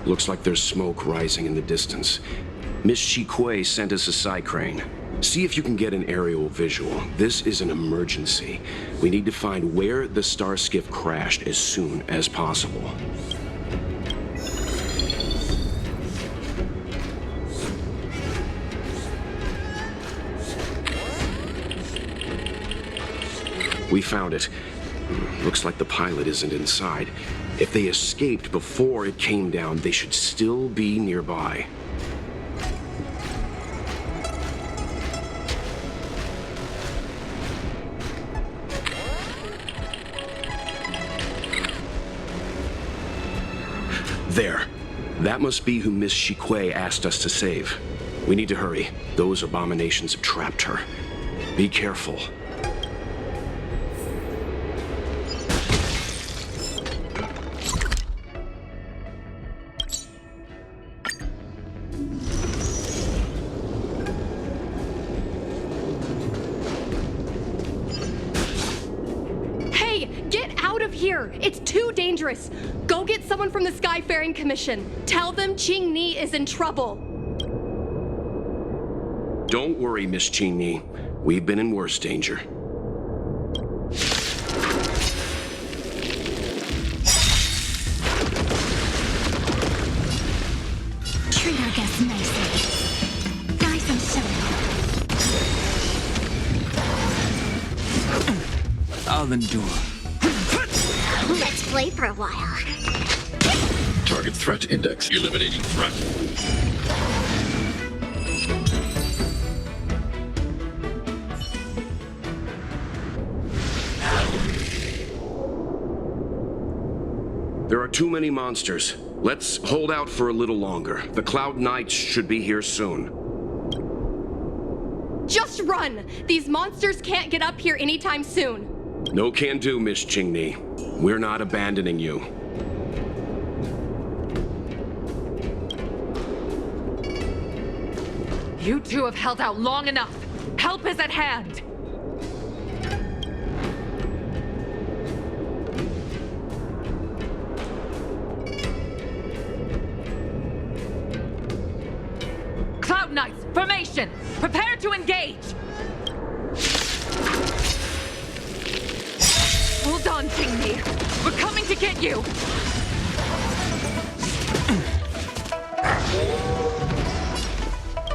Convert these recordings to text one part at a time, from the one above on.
Looks like there's smoke rising in the distance. Miss Chikui sent us a psi crane. See if you can get an aerial visual. This is an emergency. We need to find where the star skiff crashed as soon as possible. We found it. Looks like the pilot isn't inside. If they escaped before it came down, they should still be nearby. There. That must be who Miss Chikui asked us to save. We need to hurry. Those abominations have trapped her. Be careful. Here! It's too dangerous! Go get someone from the Skyfaring Commission. Tell them Qingni is in trouble. Don't worry, Miss Qingni. We've been in worse danger. Treat our guests nicely. Nice and showy. I'll endure. Let's play for a while. Target threat index. Eliminating threat. There are too many monsters. Let's hold out for a little longer. The Cloud Knights should be here soon. Just run! These monsters can't get up here anytime soon. No can do, Miss Qingni. We're not abandoning you. You two have held out long enough. Help is at hand. Cloud Knights, formation! Prepare to engage! Hold on, Qingni. We're coming to get you!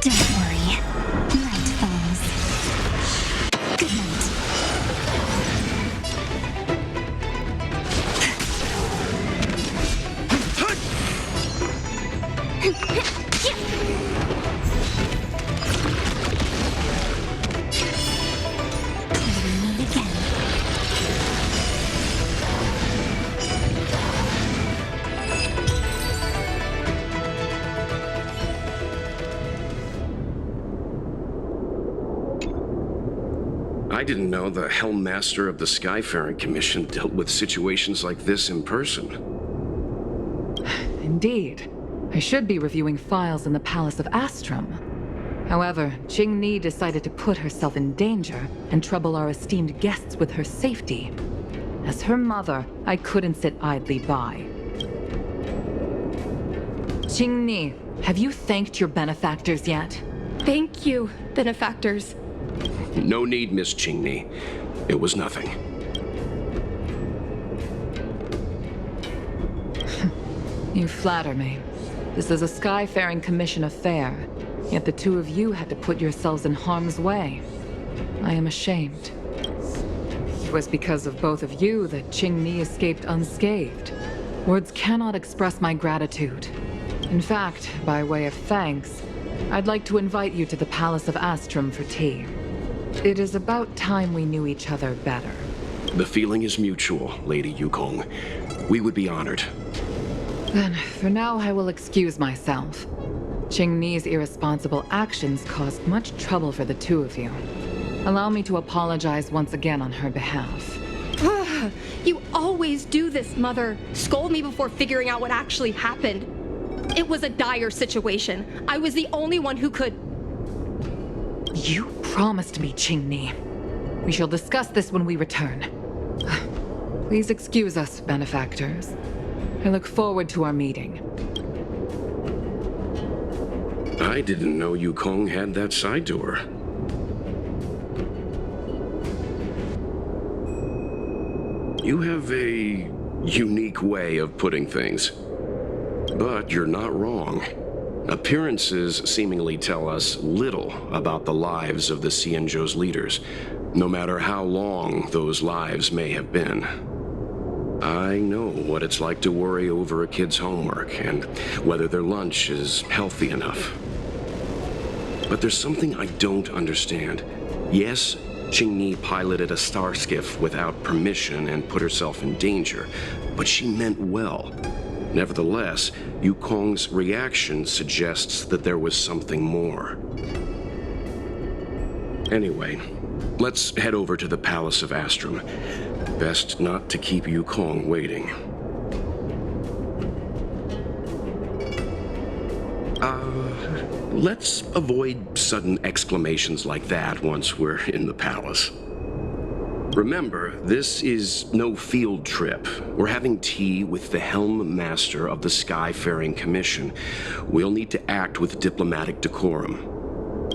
Don't worry. Night falls. Good night. Till we meet again. I didn't know the Helm Master of the Skyfaring Commission dealt with situations like this in person. Indeed. I should be reviewing files in the Palace of Astrum. However, Qingni decided to put herself in danger and trouble our esteemed guests with her safety. As her mother, I couldn't sit idly by. Qingni, have you thanked your benefactors yet? Thank you, benefactors. No need, Miss Qingni. It was nothing. You flatter me. This is a Skyfaring Commission affair, yet the two of you had to put yourselves in harm's way. I am ashamed. It was because of both of you that Qingni escaped unscathed. Words cannot express my gratitude. In fact, by way of thanks, I'd like to invite you to the Palace of Astrum for tea. It is about time we knew each other better. The feeling is mutual, Lady Yukong. We would be honored. Then, for now, I will excuse myself. Qingni's irresponsible actions caused much trouble for the two of you. Allow me to apologize once again on her behalf. You always do this, Mother. Scold me before figuring out what actually happened. It was a dire situation. I was the only one who could... You promised me, Qingni. We shall discuss this when we return. Please excuse us, benefactors. I look forward to our meeting. I didn't know Yukong had that side to her. You have a unique way of putting things. But you're not wrong. Appearances seemingly tell us little about the lives of the Xianzhou's leaders, no matter how long those lives may have been. I know what it's like to worry over a kid's homework and whether their lunch is healthy enough. But there's something I don't understand. Yes, Qingni piloted a star skiff without permission and put herself in danger, but she meant well. Nevertheless, Yukong's reaction suggests that there was something more. Anyway, let's head over to the Palace of Astrum. Best not to keep Yukong waiting. Let's avoid sudden exclamations like that once we're in the palace. Remember, this is no field trip. We're having tea with the Helm Master of the Skyfaring Commission. We'll need to act with diplomatic decorum.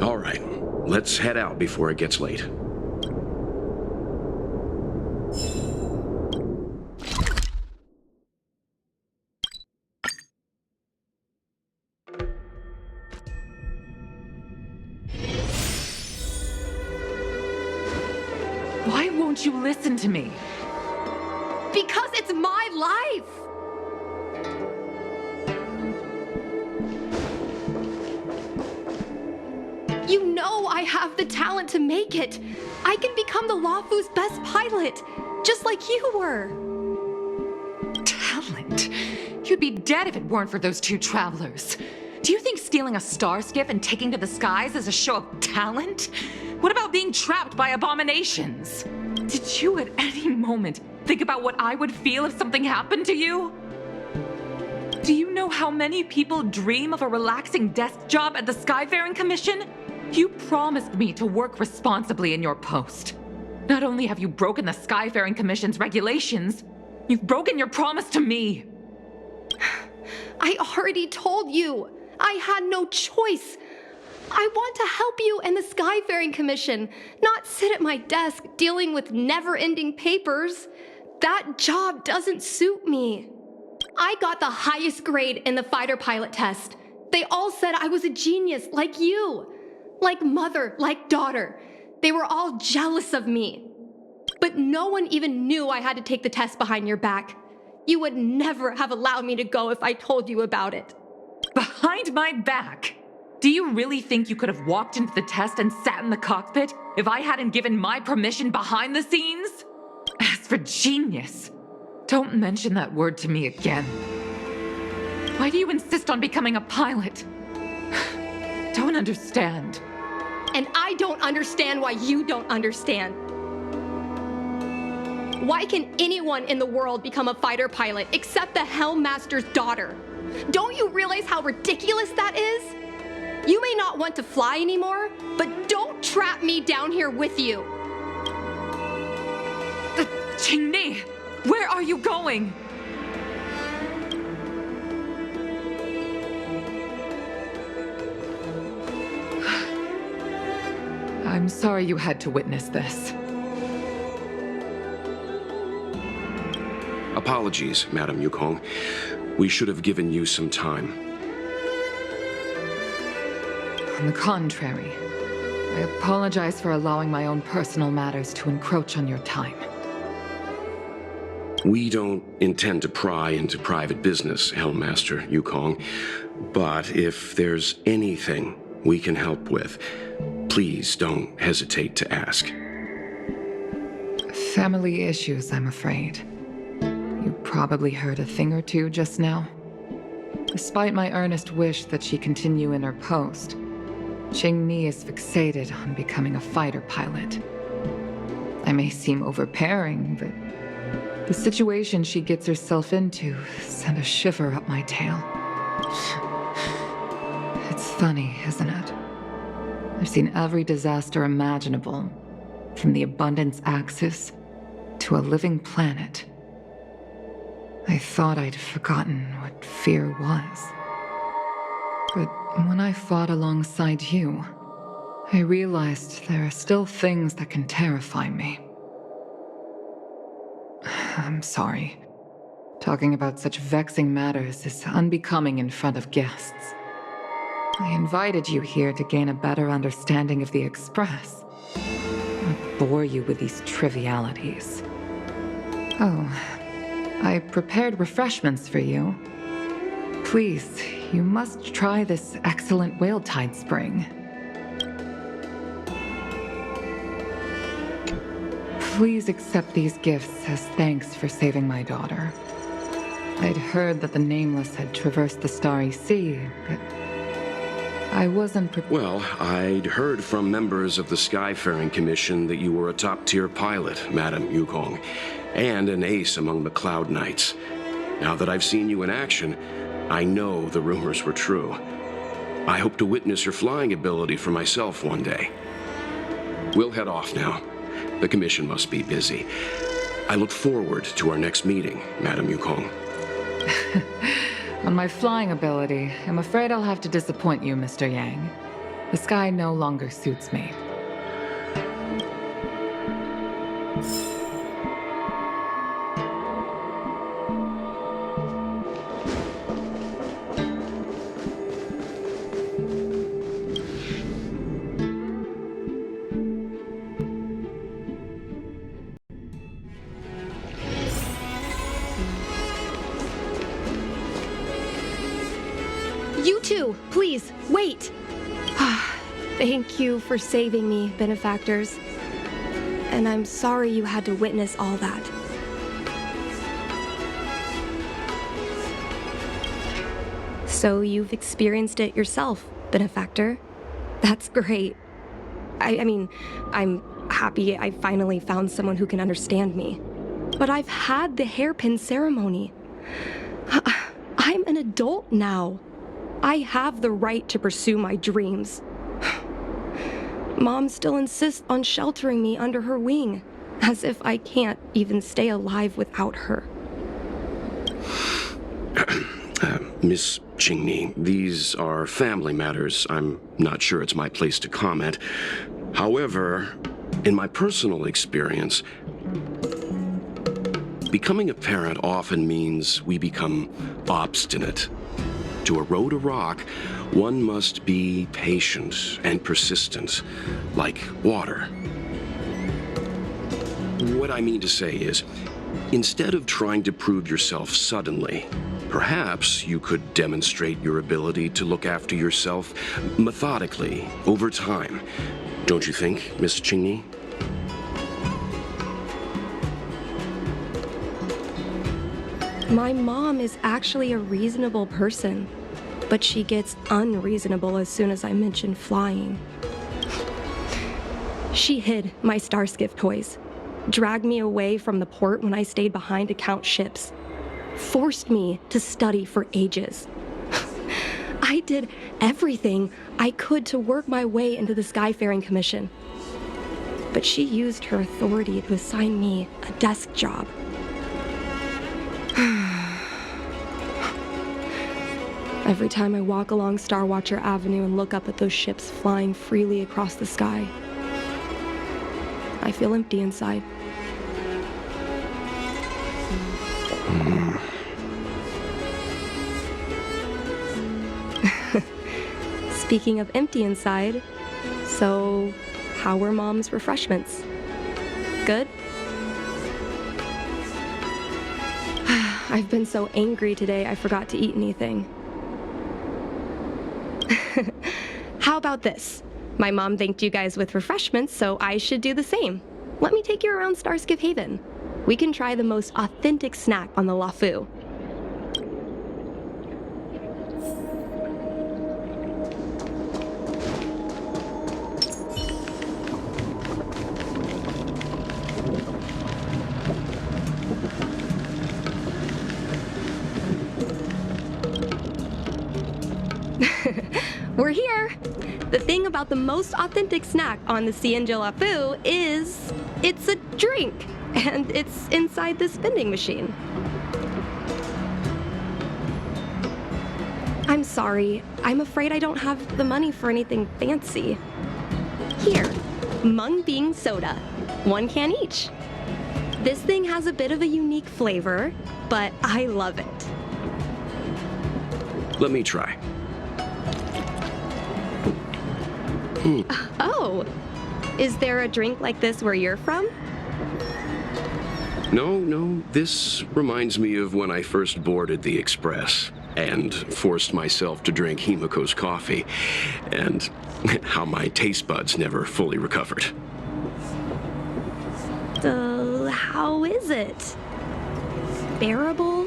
All right, let's head out before it gets late. Why won't you listen to me? Because it's my life! You know I have the talent to make it. I can become the Luofu's best pilot, just like you were. Talent? You'd be dead if it weren't for those two travelers. Do you think stealing a star skiff and taking to the skies is a show of talent? What about being trapped by abominations? Did you at any moment think about what I would feel if something happened to you? Do you know how many people dream of a relaxing desk job at the Skyfaring Commission? You promised me to work responsibly in your post. Not only have you broken the Skyfaring Commission's regulations, you've broken your promise to me. I already told you. I had no choice. I want to help you and the Skyfaring Commission, not sit at my desk dealing with never-ending papers. That job doesn't suit me. I got the highest grade in the fighter pilot test. They all said I was a genius, like you. Like mother, like daughter. They were all jealous of me. But no one even knew I had to take the test behind your back. You would never have allowed me to go if I told you about it. Behind my back? Do you really think you could have walked into the test and sat in the cockpit if I hadn't given my permission behind the scenes? As for genius, don't mention that word to me again. Why do you insist on becoming a pilot? Don't understand. And I don't understand why you don't understand. Why can anyone in the world become a fighter pilot except the Helm Master's daughter? Don't you realize how ridiculous that is? You may not want to fly anymore, but don't trap me down here with you. Qingni, where are you going? I'm sorry you had to witness this. Apologies, Madam Yukong. We should have given you some time. On the contrary, I apologize for allowing my own personal matters to encroach on your time. We don't intend to pry into private business, Helmmaster Yukong. But if there's anything we can help with, please don't hesitate to ask. Family issues, I'm afraid. You probably heard a thing or two just now. Despite my earnest wish that she continue in her post, Qingni is fixated on becoming a fighter pilot. I may seem overbearing, but the situation she gets herself into sent a shiver up my tail. It's funny, isn't it? I've seen every disaster imaginable, from the abundance axis to a living planet. I thought I'd forgotten what fear was. But When I fought alongside you, I realized there are still things that can terrify me. I'm sorry. Talking about such vexing matters is unbecoming in front of guests. I invited you here to gain a better understanding of the Express, not bore you with these trivialities. Oh, I prepared refreshments for you. Please, you must try this excellent whale tide spring. Please accept these gifts as thanks for saving my daughter. I'd heard that the Nameless had traversed the Starry Sea, but I wasn't prepared. Well, I'd heard from members of the Skyfaring Commission that you were a top-tier pilot, Madam Yukong, and an ace among the Cloud Knights. Now that I've seen you in action, I know the rumors were true. I hope to witness your flying ability for myself one day. We'll head off now. The Commission must be busy. I look forward to our next meeting, Madam Yukong. On my flying ability, I'm afraid I'll have to disappoint you, Mr. Yang. The sky no longer suits me. You two, please, wait! Thank you for saving me, benefactors. And I'm sorry you had to witness all that. So you've experienced it yourself, benefactor. That's great. I mean, I'm happy I finally found someone who can understand me. But I've had the hairpin ceremony. I'm an adult now. I have the right to pursue my dreams. Mom still insists on sheltering me under her wing, as if I can't even stay alive without her. Miss Qingni, these are family matters. I'm not sure it's my place to comment. However, in my personal experience, becoming a parent often means we become obstinate. To erode a rock, one must be patient and persistent, like water. What I mean to say is, instead of trying to prove yourself suddenly, perhaps you could demonstrate your ability to look after yourself methodically, over time. Don't you think, Miss Qingni? My mom is actually a reasonable person, but she gets unreasonable as soon as I mention flying. She hid my Starskiff toys, dragged me away from the port when I stayed behind to count ships, forced me to study for ages. I did everything I could to work my way into the Skyfaring Commission. But she used her authority to assign me a desk job. Every time I walk along Star Watcher Avenue and look up at those ships flying freely across the sky, I feel empty inside. Speaking of empty inside, so how were Mom's refreshments? Good? I've been so angry today I forgot to eat anything. How about this? My mom thanked you guys with refreshments, so I should do the same. Let me take you around Starskiff Haven. We can try the most authentic snack on the Luofu. We're here! The thing about the most authentic snack on the Xianzhou Luofu is it's a drink, and it's inside this vending machine. I'm sorry. I'm afraid I don't have the money for anything fancy. Here, mung bean soda. 1 can each. This thing has a bit of a unique flavor, but I love it. Let me try. Oh, is there a drink like this where you're from? No, this reminds me of when I first boarded the Express and forced myself to drink Himiko's coffee, and how my taste buds never fully recovered. How is it? Bearable?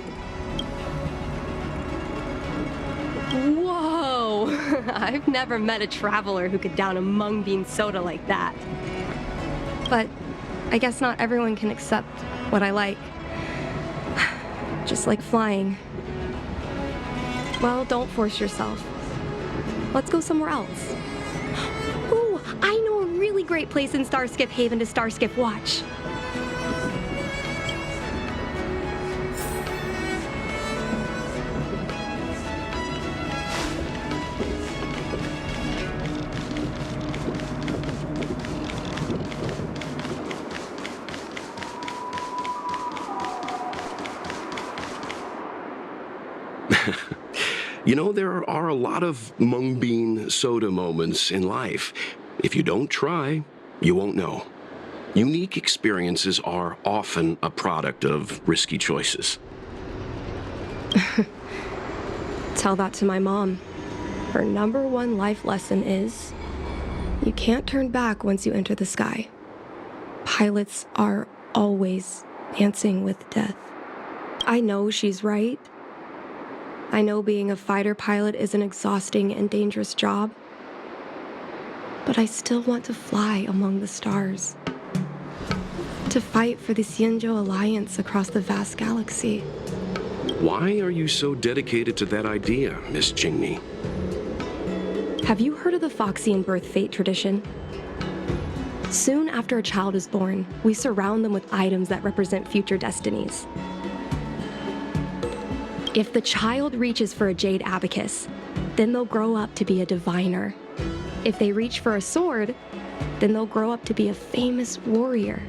Whoa! I've never met a traveler who could down a mung bean soda like that. But I guess not everyone can accept what I like. Just like flying. Well, don't force yourself. Let's go somewhere else. Ooh, I know a really great place in Starskiff Haven to Starskiff watch. You know, there are a lot of mung bean soda moments in life. If you don't try, you won't know. Unique experiences are often a product of risky choices. Tell that to my mom. Her #1 life lesson is, you can't turn back once you enter the sky. Pilots are always dancing with death. I know she's right. I know being a fighter pilot is an exhausting and dangerous job, but I still want to fly among the stars. To fight for the Xianzhou Alliance across the vast galaxy. Why are you so dedicated to that idea, Miss Jingmi? Have you heard of the Foxian birth fate tradition? Soon after a child is born, we surround them with items that represent future destinies. If the child reaches for a jade abacus, then they'll grow up to be a diviner. If they reach for a sword, then they'll grow up to be a famous warrior.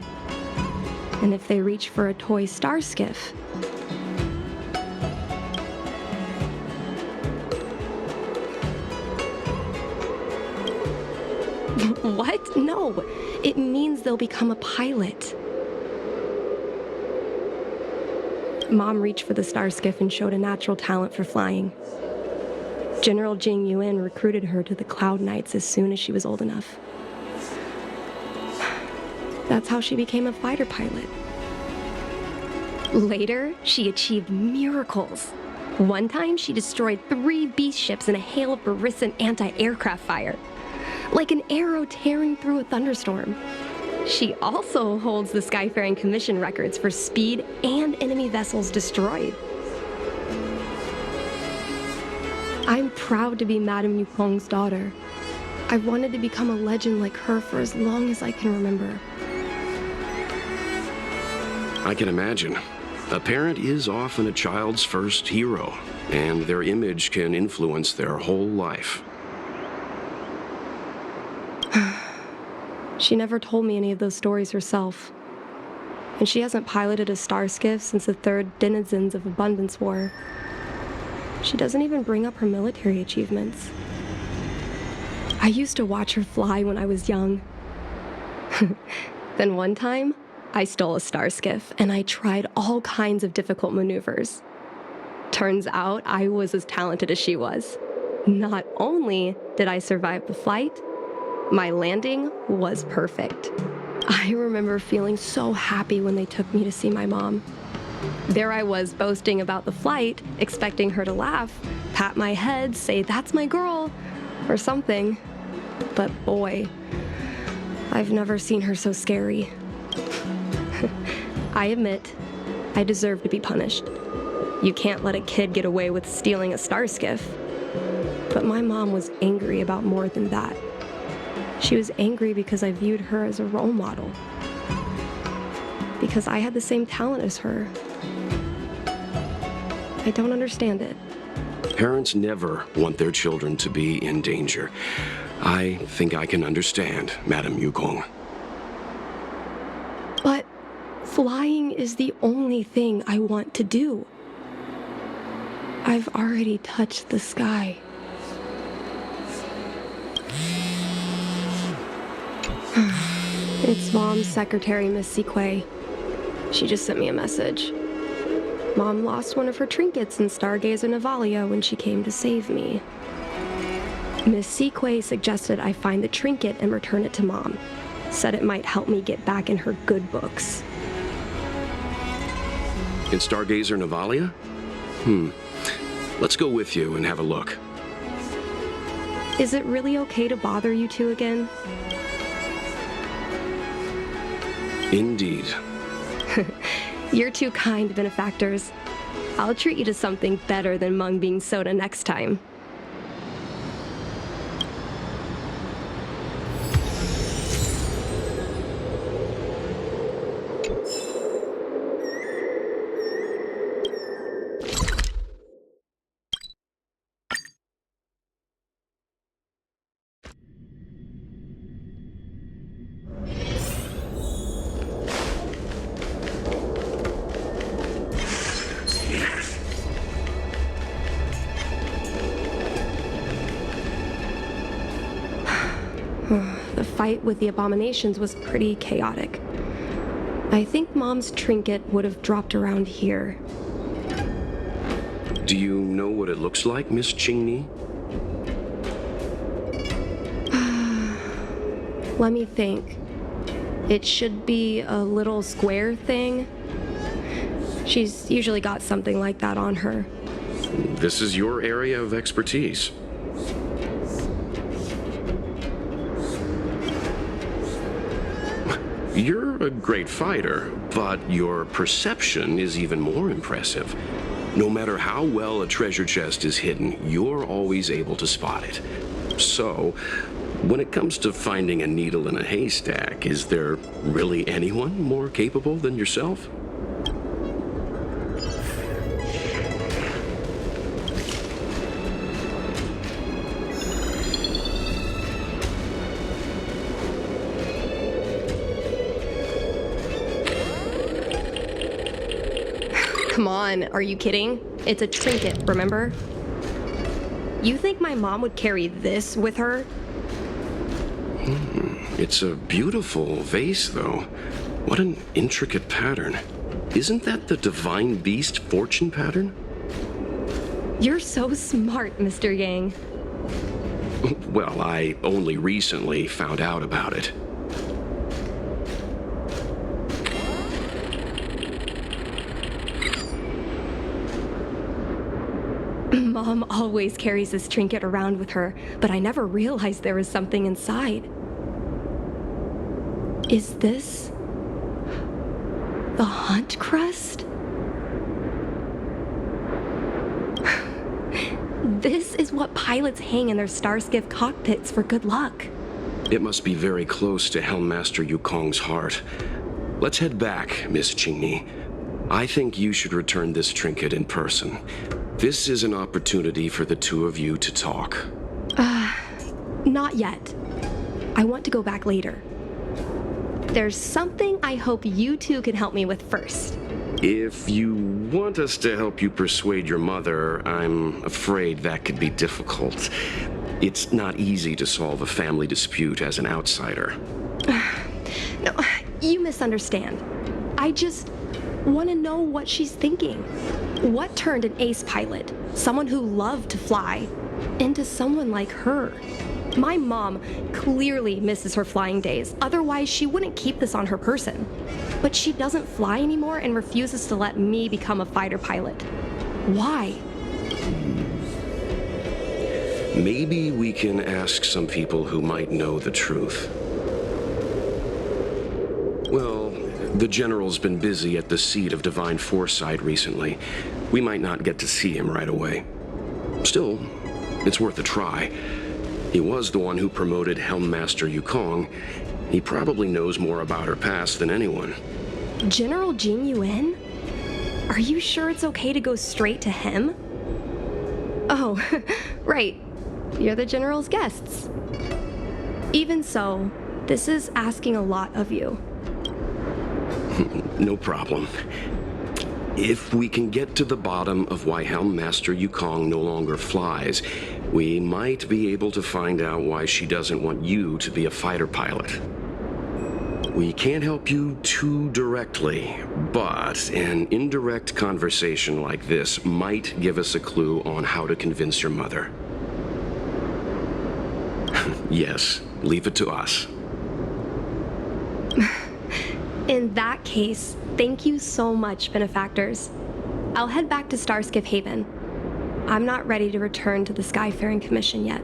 And if they reach for a toy star skiff, what? No, it means they'll become a pilot. Mom reached for the star skiff and showed a natural talent for flying. General Jing Yuan recruited her to the Cloud Knights as soon as she was old enough. That's how she became a fighter pilot. Later, she achieved miracles. One time, she destroyed 3 beast ships in a hail of Barisan anti-aircraft fire, like an arrow tearing through a thunderstorm. She also holds the Skyfaring Commission records for speed and enemy vessels destroyed. I'm proud to be Madame Yukong's daughter. I've wanted to become a legend like her for as long as I can remember. I can imagine. A parent is often a child's first hero, and their image can influence their whole life. She never told me any of those stories herself. And she hasn't piloted a star skiff since the 3rd Denizens of Abundance War. She doesn't even bring up her military achievements. I used to watch her fly when I was young. Then one time, I stole a star skiff and I tried all kinds of difficult maneuvers. Turns out I was as talented as she was. Not only did I survive the flight, my landing was perfect. I remember feeling so happy when they took me to see my mom. There I was boasting about the flight, expecting her to laugh, pat my head, say, "That's my girl," or something. But boy, I've never seen her so scary. I admit, I deserve to be punished. You can't let a kid get away with stealing a star skiff. But my mom was angry about more than that. She was angry because I viewed her as a role model. Because I had the same talent as her. I don't understand it. Parents never want their children to be in danger. I think I can understand, Madam Yukong. But flying is the only thing I want to do. I've already touched the sky. It's Mom's secretary, Miss Sequay. She just sent me a message. Mom lost one of her trinkets in Stargazer Navalia when she came to save me. Miss Sequay suggested I find the trinket and return it to Mom. Said it might help me get back in her good books. In Stargazer Navalia? Let's go with you and have a look. Is it really okay to bother you two again? Indeed. You're two kind benefactors. I'll treat you to something better than mung bean soda next time. The fight with the abominations was pretty chaotic. I think Mom's trinket would have dropped around here. Do you know what it looks like, Miss Qingni? Let me think. It should be a little square thing. She's usually got something like that on her. This is your area of expertise. You're a great fighter, but your perception is even more impressive. No matter how well a treasure chest is hidden, you're always able to spot it. So, when it comes to finding a needle in a haystack, is there really anyone more capable than yourself? Come on, are you kidding? It's a trinket, remember? You think my mom would carry this with her? It's a beautiful vase, though. What an intricate pattern. Isn't that the divine beast fortune pattern? You're so smart, Mr. Yang. Well, I only recently found out about it. Mom always carries this trinket around with her, but I never realized there was something inside. Is this the hunt crust? This is what pilots hang in their Starskiff cockpits for good luck. It must be very close to Helmmaster Yukong's heart. Let's head back, Miss Qingni. I think you should return this trinket in person. This is an opportunity for the two of you to talk. Not yet. I want to go back later. There's something I hope you two can help me with first. If you want us to help you persuade your mother, I'm afraid that could be difficult. It's not easy to solve a family dispute as an outsider. No, you misunderstand. I just want to know what she's thinking. What turned an ace pilot, someone who loved to fly, into someone like her? My mom clearly misses her flying days, otherwise she wouldn't keep this on her person. But she doesn't fly anymore and refuses to let me become a fighter pilot. Why? Maybe we can ask some people who might know the truth. Well, the General's been busy at the seat of Divine Foresight recently. We might not get to see him right away. Still, it's worth a try. He was the one who promoted Helmmaster Yukong. He probably knows more about her past than anyone. General Jin Yuan? Are you sure it's okay to go straight to him? Oh, right. You're the General's guests. Even so, this is asking a lot of you. No problem. If we can get to the bottom of why Helm Master Yukong no longer flies, we might be able to find out why she doesn't want you to be a fighter pilot. We can't help you too directly, but an indirect conversation like this might give us a clue on how to convince your mother. Yes, leave it to us. In that case, thank you so much, benefactors. I'll head back to Starskiff Haven. I'm not ready to return to the Skyfaring Commission yet.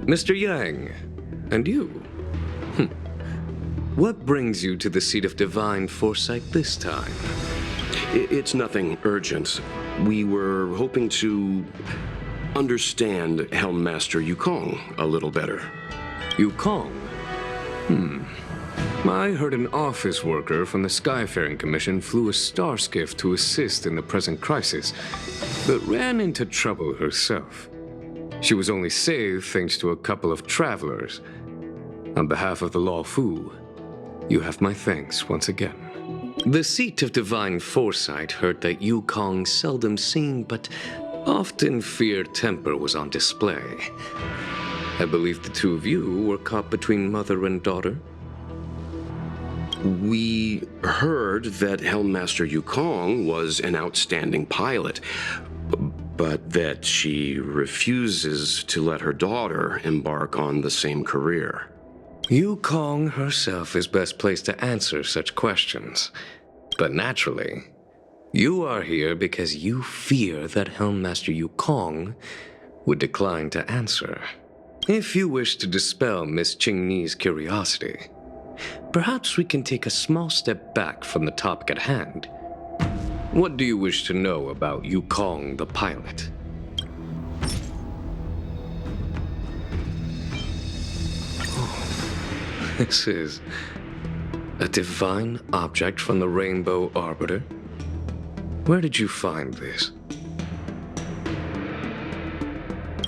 Mr. Yang, and you? What brings you to the seat of divine foresight this time? It's nothing urgent. We were hoping to understand Helm Master Yukong a little better. Yukong? I heard an office worker from the Skyfaring Commission flew a star skiff to assist in the present crisis, but ran into trouble herself. She was only saved thanks to a couple of travelers. On behalf of the Luofu, you have my thanks once again. The seat of divine foresight heard that Yukong's seldom seen but often feared temper was on display. I believe the two of you were caught between mother and daughter. We heard that Helm Master Yukong was an outstanding pilot, but that she refuses to let her daughter embark on the same career. Yukong herself is best placed to answer such questions. But naturally, you are here because you fear that Helm Master Yukong would decline to answer. If you wish to dispel Miss Qingni's curiosity, perhaps we can take a small step back from the topic at hand. What do you wish to know about Yukong the pilot? Oh, this is a divine object from the Rainbow Arbiter? Where did you find this?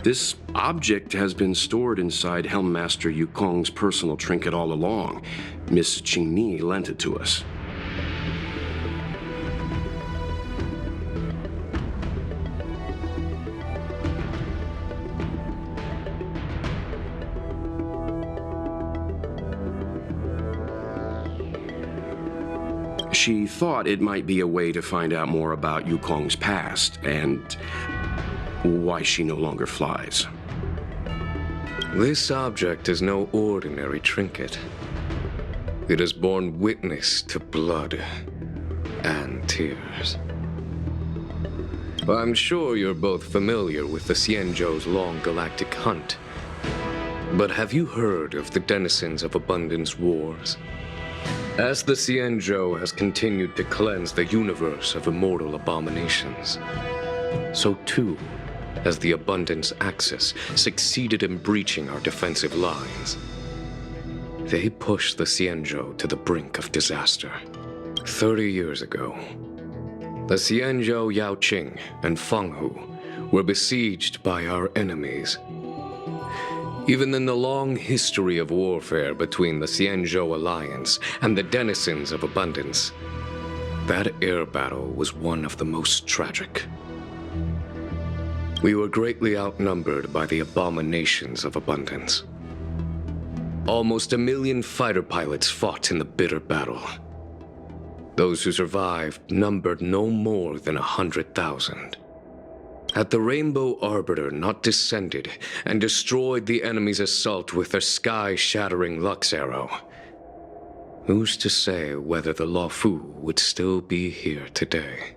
This object has been stored inside Helm Master Yukong's personal trinket all along. Miss Qingni lent it to us. She thought it might be a way to find out more about Yukong's past and why she no longer flies. This object is no ordinary trinket. It has borne witness to blood and tears. I'm sure you're both familiar with the Xianzhou's long galactic hunt. But have you heard of the denizens of Abundance Wars? As the Xianzhou has continued to cleanse the universe of immortal abominations, so too has the Abundance Axis succeeded in breaching our defensive lines. They pushed the Xianzhou to the brink of disaster. 30 years ago, the Xianzhou Yaoqing and Fenghu were besieged by our enemies. Even in the long history of warfare between the Xianzhou Alliance and the denizens of Abundance, that air battle was one of the most tragic. We were greatly outnumbered by the abominations of Abundance. Almost 1 million fighter pilots fought in the bitter battle. Those who survived numbered no more than 100,000. Had the Rainbow Arbiter not descended and destroyed the enemy's assault with their sky-shattering Lux Arrow, who's to say whether the Luofu would still be here today?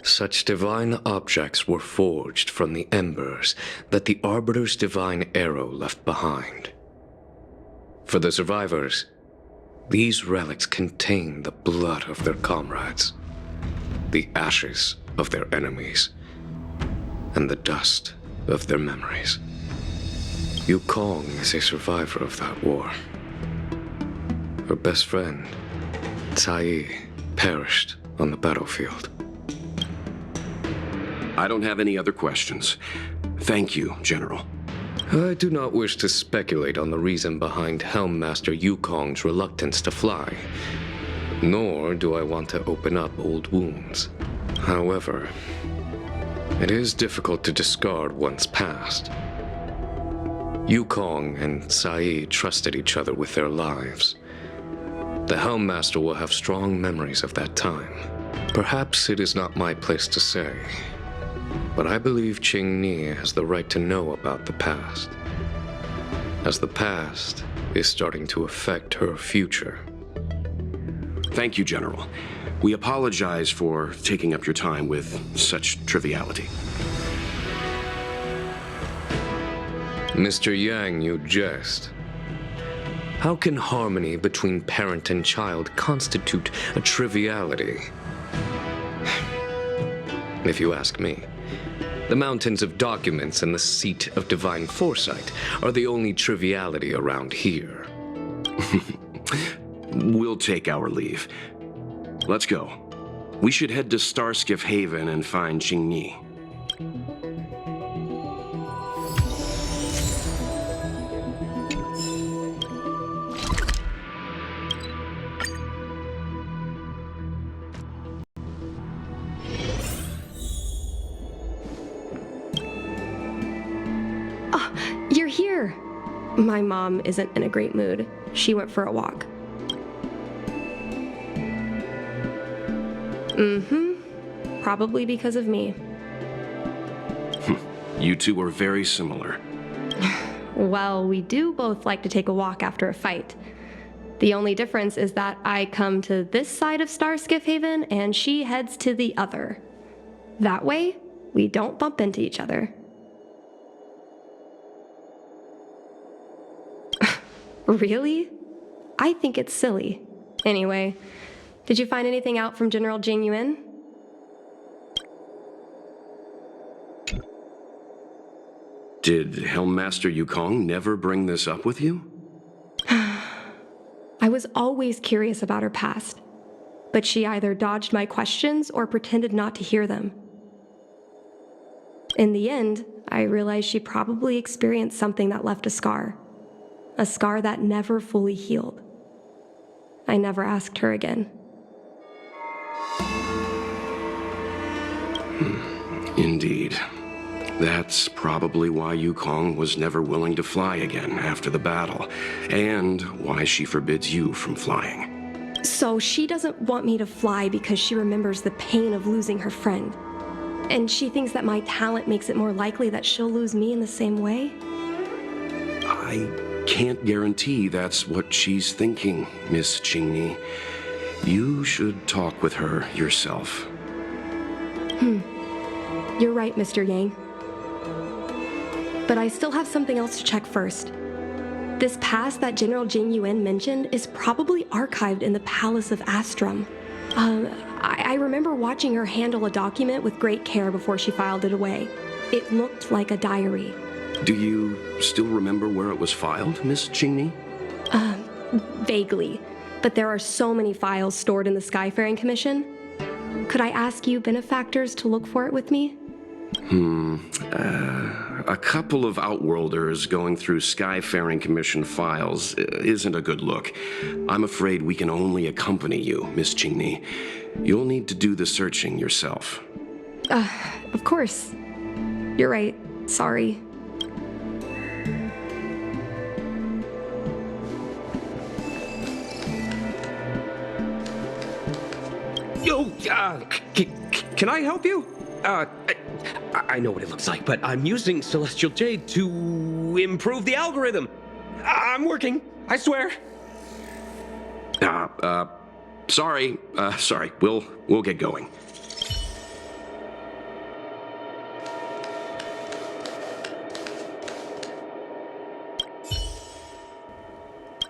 Such divine objects were forged from the embers that the Arbiter's divine arrow left behind. For the survivors, these relics contain the blood of their comrades, the ashes of their enemies, and the dust of their memories. Yukong is a survivor of that war. Her best friend, Cai, perished on the battlefield. I don't have any other questions. Thank you, General. I do not wish to speculate on the reason behind Helmmaster Yukong's reluctance to fly, nor do I want to open up old wounds. However, it is difficult to discard one's past. Yukong and Cai trusted each other with their lives. The Helmmaster will have strong memories of that time. Perhaps it is not my place to say, but I believe Qingni has the right to know about the past, as the past is starting to affect her future. Thank you, General. We apologize for taking up your time with such triviality. Mr. Yang, you jest. How can harmony between parent and child constitute a triviality? If you ask me, the mountains of documents and the seat of divine foresight are the only triviality around here. We'll take our leave. Let's go. We should head to Starskiff Haven and find Qingni. You're here. My mom isn't in a great mood. She went for a walk. Probably because of me. You two are very similar. Well, we do both like to take a walk after a fight. The only difference is that I come to this side of Starskiff Haven and she heads to the other. That way, we don't bump into each other. Really? I think it's silly. Anyway, did you find anything out from General Jing Yuan? Did Helmmaster Yukong never bring this up with you? I was always curious about her past, but she either dodged my questions or pretended not to hear them. In the end, I realized she probably experienced something that left a scar that never fully healed. I never asked her again. Indeed. That's probably why Yukong was never willing to fly again after the battle, and why she forbids you from flying. So she doesn't want me to fly because she remembers the pain of losing her friend. And she thinks that my talent makes it more likely that she'll lose me in the same way? I can't guarantee that's what she's thinking, Miss Qingni. You should talk with her yourself. You're right, Mr. Yang. But I still have something else to check first. This past that General Jing Yuan mentioned is probably archived in the Palace of Astrum. I remember watching her handle a document with great care before she filed it away. It looked like a diary. Do you still remember where it was filed, Miss Qingni? Vaguely. But there are so many files stored in the Skyfaring Commission. Could I ask you benefactors to look for it with me? A couple of Outworlders going through Skyfaring Commission files isn't a good look. I'm afraid we can only accompany you, Miss Qingni. You'll need to do the searching yourself. Of course. You're right. Sorry. Yo, can I help you? I know what it looks like, but I'm using Celestial Jade to improve the algorithm. I'm working, I swear. Sorry. We'll get going.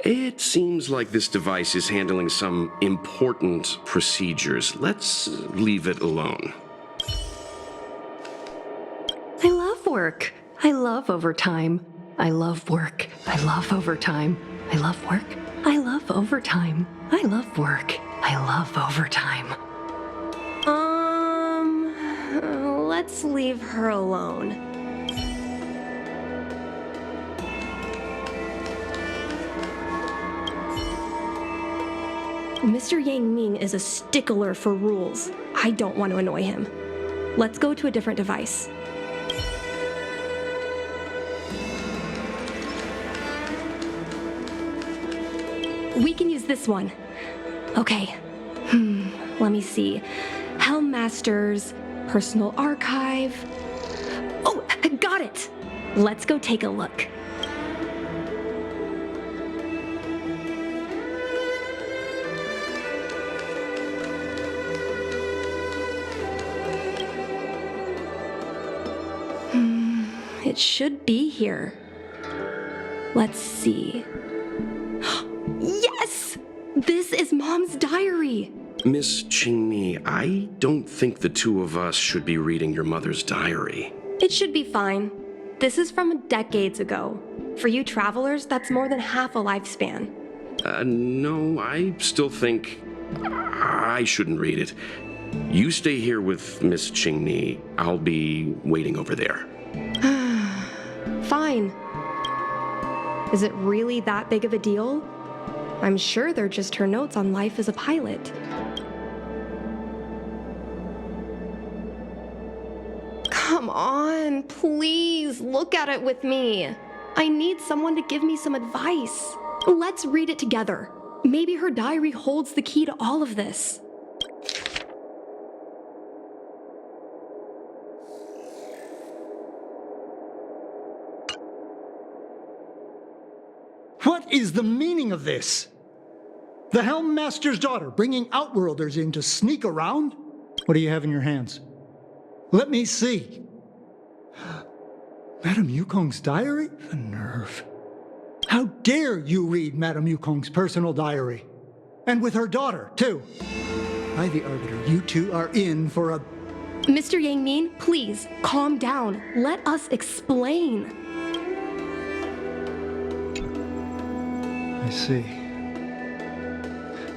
It seems like this device is handling some important procedures. Let's leave it alone. I love work. I love overtime. I love work. I love overtime. I love work. I love overtime. I love work. I love overtime. Let's leave her alone. Mr. Yang Ming is a stickler for rules. I don't want to annoy him. Let's go to a different device. We can use this one. Okay. Let me see. Helm Master's personal archive. Oh, I got it! Let's go take a look. It should be here. Let's see. Yes! This is Mom's diary! Miss Qingmi, I don't think the two of us should be reading your mother's diary. It should be fine. This is from decades ago. For you travelers, that's more than half a lifespan. No, I still think I shouldn't read it. You stay here with Miss Qingmi. I'll be waiting over there. Fine. Is it really that big of a deal? I'm sure they're just her notes on life as a pilot. Come on, please look at it with me. I need someone to give me some advice. Let's read it together. Maybe her diary holds the key to all of this. What is the meaning of this? The Helm Master's daughter bringing Outworlders in to sneak around? What do you have in your hands? Let me see. Madame Yukong's diary? The nerve. How dare you read Madame Yukong's personal diary? And with her daughter, too. By the Arbiter, you two are in for a... Mr. Yang Min, please, calm down. Let us explain. I see.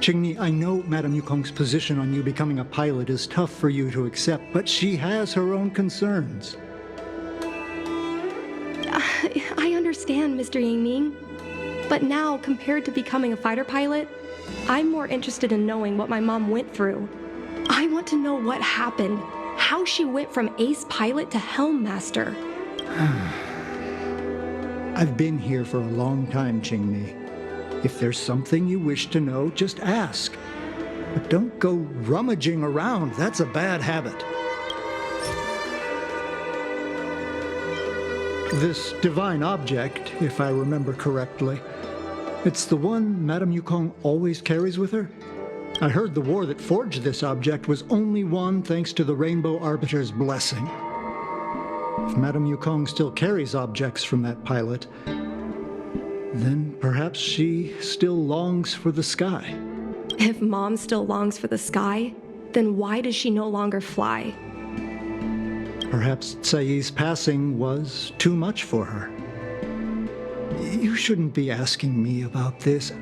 Qingmi, I know Madame Yukong's position on you becoming a pilot is tough for you to accept, but she has her own concerns. I understand, Mr. Yang Ming. But now, compared to becoming a fighter pilot, I'm more interested in knowing what my mom went through. I want to know what happened, how she went from ace pilot to helm master. I've been here for a long time, Qingmi. If there's something you wish to know, just ask. But don't go rummaging around. That's a bad habit. This divine object, if I remember correctly, it's the one Madame Yukong always carries with her? I heard the war that forged this object was only won thanks to the Rainbow Arbiter's blessing. If Madame Yukong still carries objects from that pilot, then perhaps she still longs for the sky. If Mom still longs for the sky, then why does she no longer fly? Perhaps Tsai's passing was too much for her. You shouldn't be asking me about this.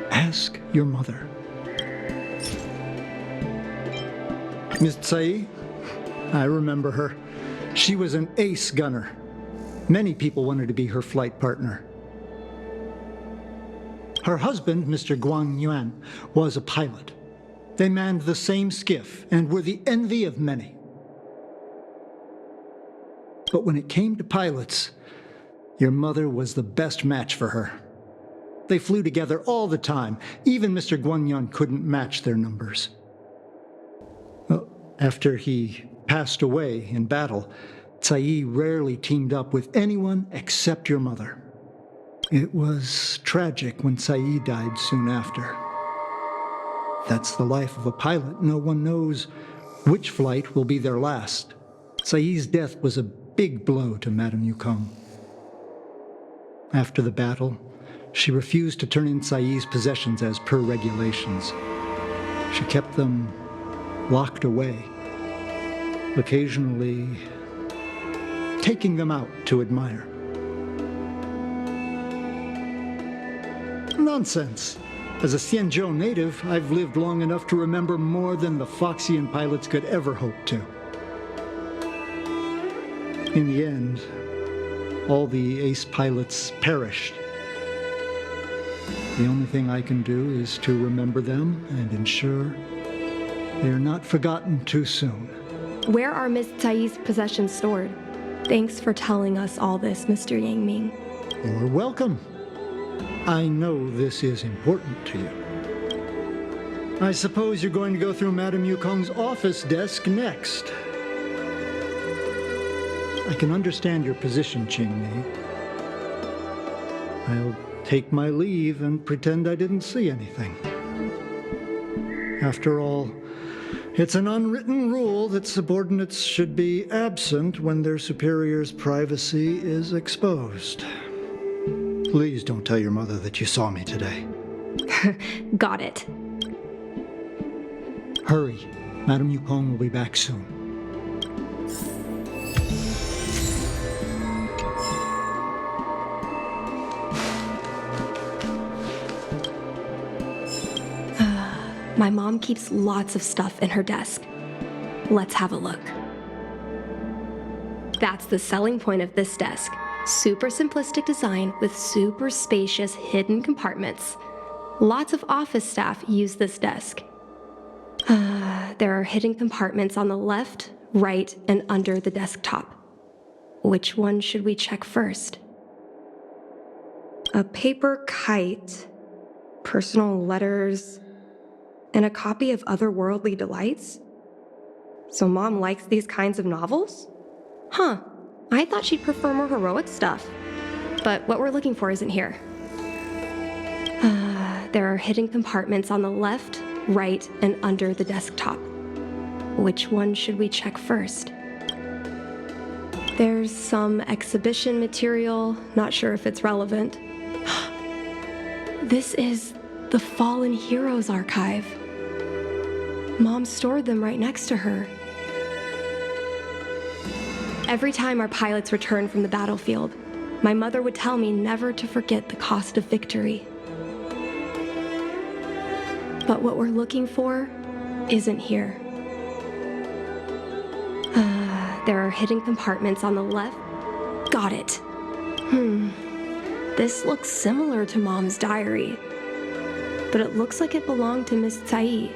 Ask your mother. Miss Tsai? I remember her. She was an ace gunner. Many people wanted to be her flight partner. Her husband, Mr. Guang Yuan, was a pilot. They manned the same skiff and were the envy of many. But when it came to pilots, your mother was the best match for her. They flew together all the time. Even Mr. Guangyuan couldn't match their numbers. Well, after he passed away in battle, Tsai rarely teamed up with anyone except your mother. It was tragic when Tsai died soon after. That's the life of a pilot. No one knows which flight will be their last. Tsai's death was a big blow to Madame Yukong. After the battle, She refused to turn in Sai's possessions as per regulations. She kept them locked away, occasionally taking them out to admire. Nonsense. As a Xianzhou native, I've lived long enough to remember more than the Foxian pilots could ever hope to. In the end, all the ace pilots perished. The only thing I can do is to remember them and ensure they are not forgotten too soon. Where are Miss Tsai's possessions stored? Thanks for telling us all this, Mr. Yang Ming. You're welcome. I know this is important to you. I suppose you're going to go through Madame Yukong's office desk next. I can understand your position, Qingmei. I'll take my leave and pretend I didn't see anything. After all, it's an unwritten rule that subordinates should be absent when their superior's privacy is exposed. Please don't tell your mother that you saw me today. Got it. Hurry. Madame Yukong will be back soon. My mom keeps lots of stuff in her desk. Let's have a look. That's the selling point of this desk. Super simplistic design with super spacious hidden compartments. Lots of office staff use this desk. There are hidden compartments on the left, right, and under the desktop. Which one should we check first? A paper kite, personal letters, and a copy of Otherworldly Delights? So Mom likes these kinds of novels? Huh, I thought she'd prefer more heroic stuff. But what we're looking for isn't here. There are hidden compartments on the left, right, and under the desktop. Which one should we check first? There's some exhibition material, not sure if it's relevant. This is the Fallen Heroes archive. Mom stored them right next to her. Every time our pilots returned from the battlefield, my mother would tell me never to forget the cost of victory. But what we're looking for isn't here. There are hidden compartments on the left. Got it. This looks similar to Mom's diary, but it looks like it belonged to Miss Tsai.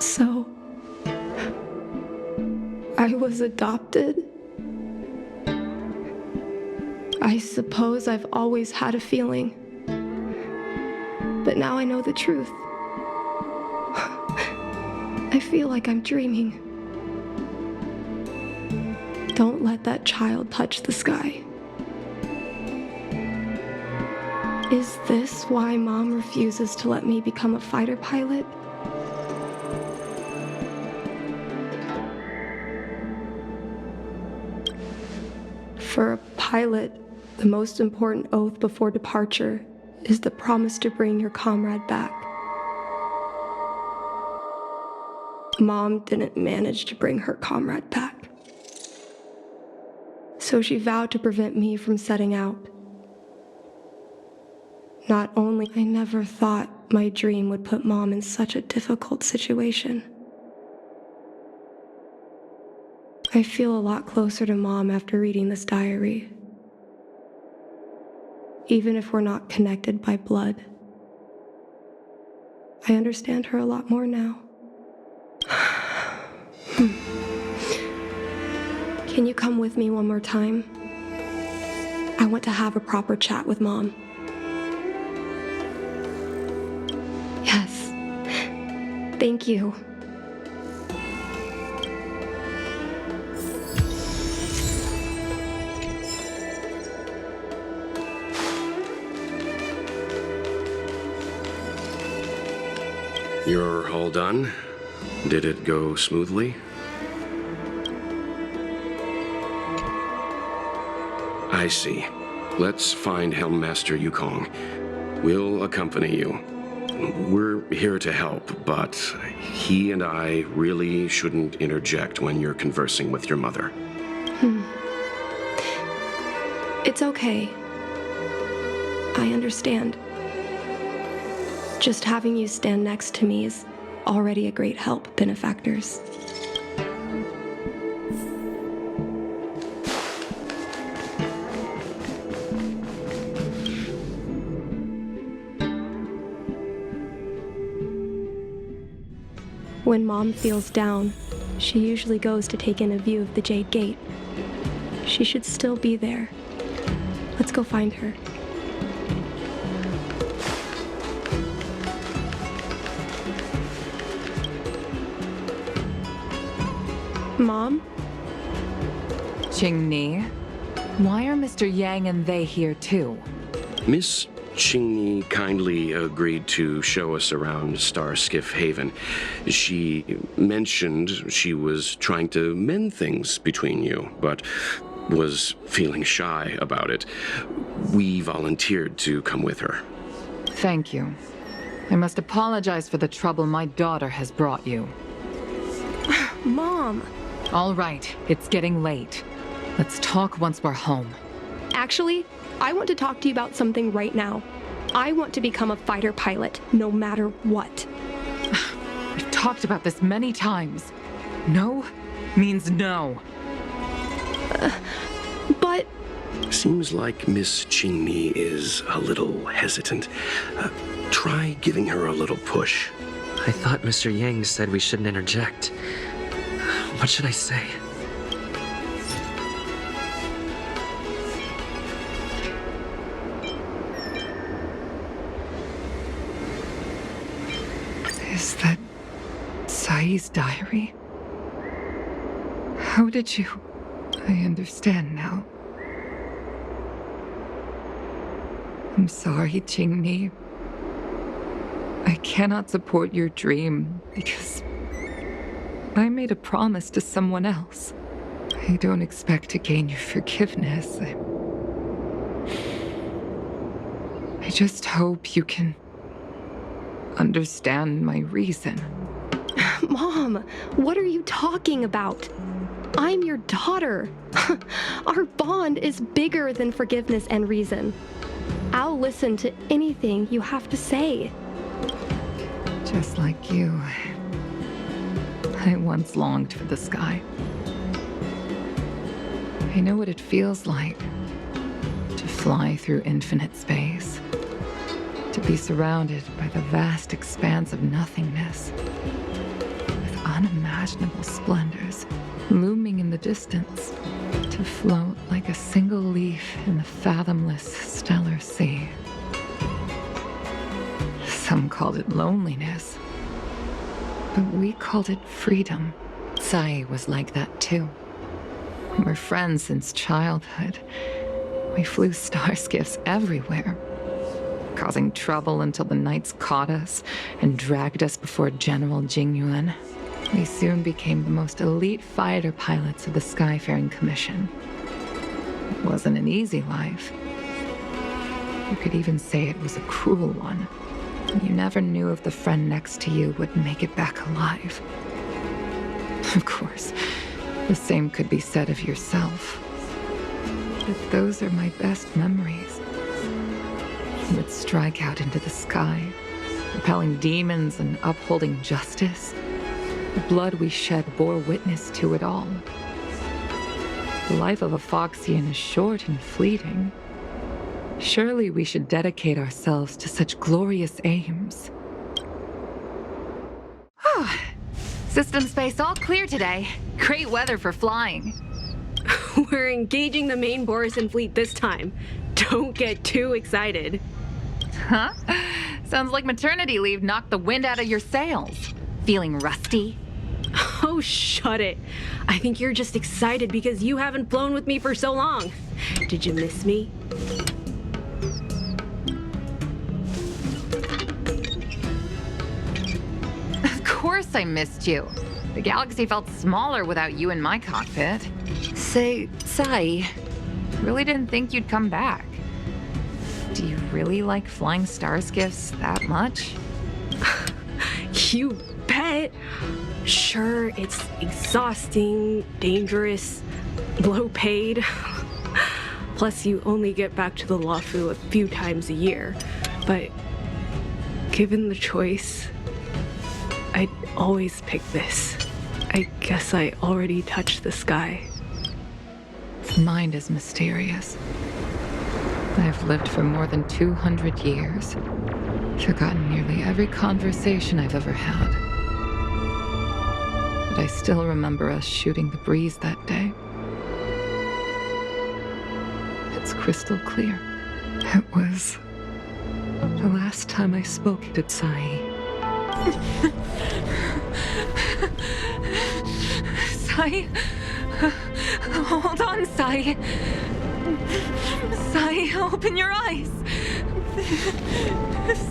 So, I was adopted? I suppose I've always had a feeling. But now I know the truth. I feel like I'm dreaming. Don't let that child touch the sky. Is this why Mom refuses to let me become a fighter pilot? For a pilot, the most important oath before departure is the promise to bring your comrade back. Mom didn't manage to bring her comrade back. So she vowed to prevent me from setting out. Not only I never thought my dream would put Mom in such a difficult situation. I feel a lot closer to Mom after reading this diary. Even if we're not connected by blood. I understand her a lot more now. Can you come with me one more time? I want to have a proper chat with Mom. Yes. Thank you. You're all done? Did it go smoothly? I see. Let's find Helmmaster Yukong. We'll accompany you. We're here to help, but he and I really shouldn't interject when you're conversing with your mother. It's okay. I understand. Just having you stand next to me is already a great help, benefactors. When Mom feels down, she usually goes to take in a view of the Jade Gate. She should still be there. Let's go find her. Mom? Qingni, why are Mr. Yang and they here too? Miss Qingni kindly agreed to show us around Star Skiff Haven. She mentioned she was trying to mend things between you, but was feeling shy about it. We volunteered to come with her. Thank you. I must apologize for the trouble my daughter has brought you. Mom! All right, it's getting late. Let's talk once we're home. Actually, I want to talk to you about something right now. I want to become a fighter pilot, no matter what. I've talked about this many times. No means no. But... Seems like Miss Qingni is a little hesitant. Try giving her a little push. I thought Mr. Yang said we shouldn't interject. What should I say? Is that Sai's diary? How did you... I understand now. I'm sorry, Qingni. I cannot support your dream because I made a promise to someone else. I don't expect to gain your forgiveness. I just hope you can understand my reason. Mom, what are you talking about? I'm your daughter. Our bond is bigger than forgiveness and reason. I'll listen to anything you have to say. Just like you, I once longed for the sky. I know what it feels like to fly through infinite space, to be surrounded by the vast expanse of nothingness, with unimaginable splendors looming in the distance, to float like a single leaf in the fathomless stellar sea. Some called it loneliness, but we called it freedom. Sai was like that too. We're friends since childhood. We flew star skiffs everywhere, causing trouble until the knights caught us and dragged us before General Jingyuan. We soon became the most elite fighter pilots of the Skyfaring Commission. It wasn't an easy life. You could even say it was a cruel one. You never knew if the friend next to you would make it back alive. Of course, the same could be said of yourself. But those are my best memories. You would strike out into the sky, repelling demons and upholding justice. The blood we shed bore witness to it all. The life of a Foxian is short and fleeting. Surely we should dedicate ourselves to such glorious aims. System space all clear today. Great weather for flying. We're engaging the main Borisan fleet this time. Don't get too excited. Huh? Sounds like maternity leave knocked the wind out of your sails. Feeling rusty? Oh, shut it. I think you're just excited because you haven't flown with me for so long. Did you miss me? Of course I missed you. The galaxy felt smaller without you in my cockpit. Say, Sai, really didn't think you'd come back. Do you really like flying star skiffs that much? You bet. Sure, it's exhausting, dangerous, low paid. Plus, you only get back to the Luofu a few times a year. But given the choice, I'd always pick this. I guess I already touched the sky. The mind is mysterious. I've lived for more than 200 years. Forgotten nearly every conversation I've ever had. But I still remember us shooting the breeze that day. It's crystal clear. It was the last time I spoke to Sai. Sai? Hold on, Sai. Sai, open your eyes.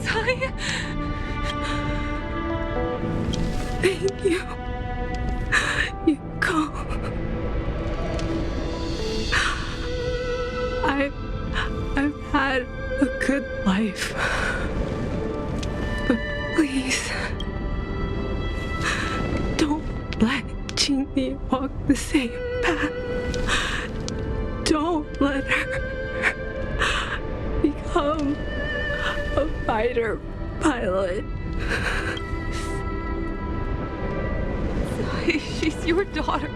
Sai. Thank you. Yukong. I've had a good life. But please, don't let Jinmi walk the same path. Don't let her become a fighter pilot. Sai, she's your daughter.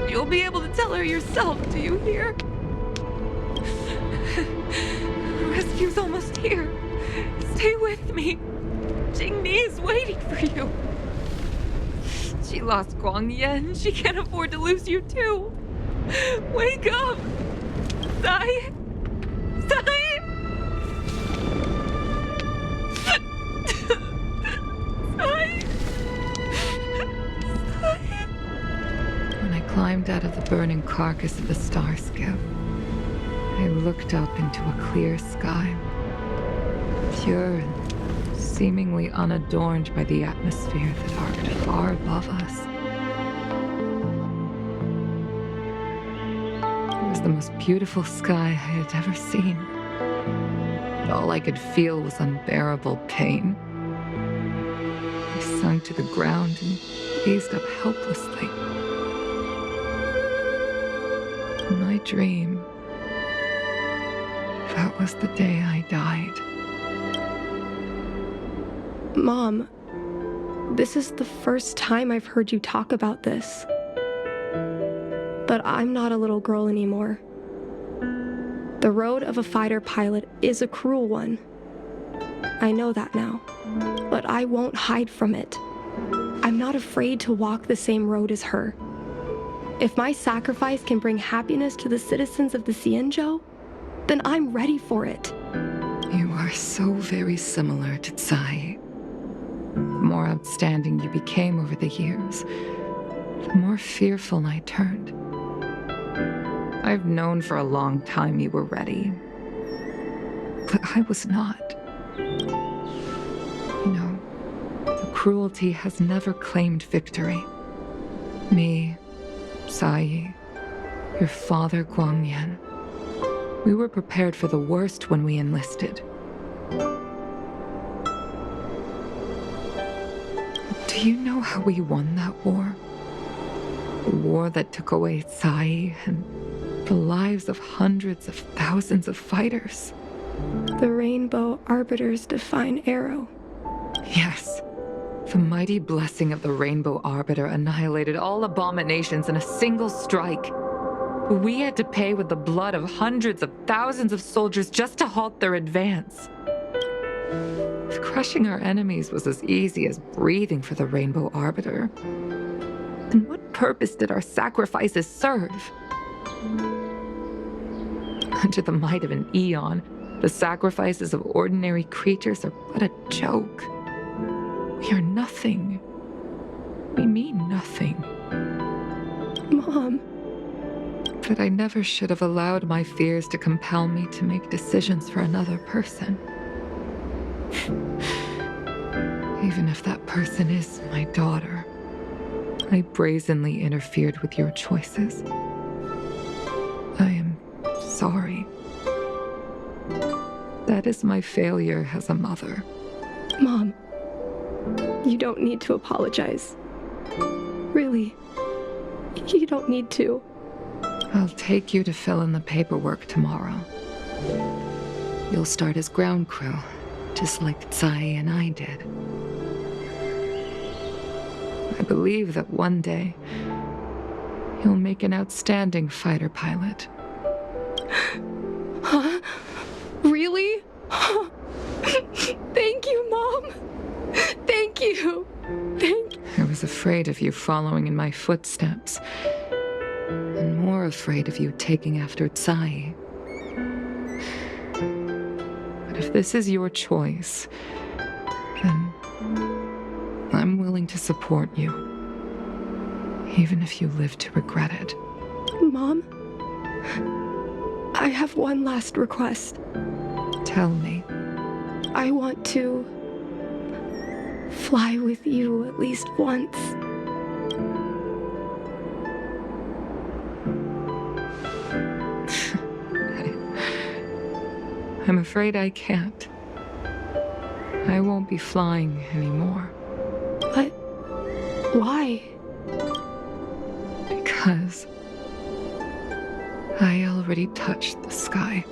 You'll be able to tell her yourself, do you hear? Rescue's almost here. Stay with me. Jingmi is waiting for you. She lost Guangyan. She can't afford to lose you too. Wake up! Sai! Sai! Sai! When I climbed out of the burning carcass of the star skiff, I looked up into a clear sky, pure and seemingly unadorned by the atmosphere that arced far above us. It was the most beautiful sky I had ever seen. But all I could feel was unbearable pain. I sunk to the ground and gazed up helplessly. In my dream, that was the day I died. Mom, this is the first time I've heard you talk about this. But I'm not a little girl anymore. The road of a fighter pilot is a cruel one. I know that now, but I won't hide from it. I'm not afraid to walk the same road as her. If my sacrifice can bring happiness to the citizens of the Xianzhou, then I'm ready for it. You are so very similar to Tsai. The more outstanding you became over the years, the more fearful I turned. I've known for a long time you were ready, but I was not. You know, the cruelty has never claimed victory. Me, Sai, your father Guangyan, we were prepared for the worst when we enlisted. Do you know how we won that war? The war that took away Tsai and the lives of hundreds of thousands of fighters. The Rainbow Arbiter's divine arrow. Yes. The mighty blessing of the Rainbow Arbiter annihilated all abominations in a single strike. We had to pay with the blood of hundreds of thousands of soldiers just to halt their advance. If crushing our enemies was as easy as breathing for the Rainbow Arbiter, then what purpose did our sacrifices serve? Under the might of an eon, the sacrifices of ordinary creatures are but a joke. We are nothing. We mean nothing. Mom. But I never should have allowed my fears to compel me to make decisions for another person. Even if that person is my daughter, I brazenly interfered with your choices. I am sorry. That is my failure as a mother. Mom, you don't need to apologize. Really, you don't need to. I'll take you to fill in the paperwork tomorrow. You'll start as ground crew, just like Tsai and I did. I believe that one day, you'll make an outstanding fighter pilot. Huh? Really? Thank you, Mom. Thank you. I was afraid of you following in my footsteps, and more afraid of you taking after Tsai. But if this is your choice, then I'm willing to support you, even if you live to regret it. Mom, I have one last request. Tell me. I want to fly with you at least once. I'm afraid I can't. I won't be flying anymore. But why? Because I already touched the sky.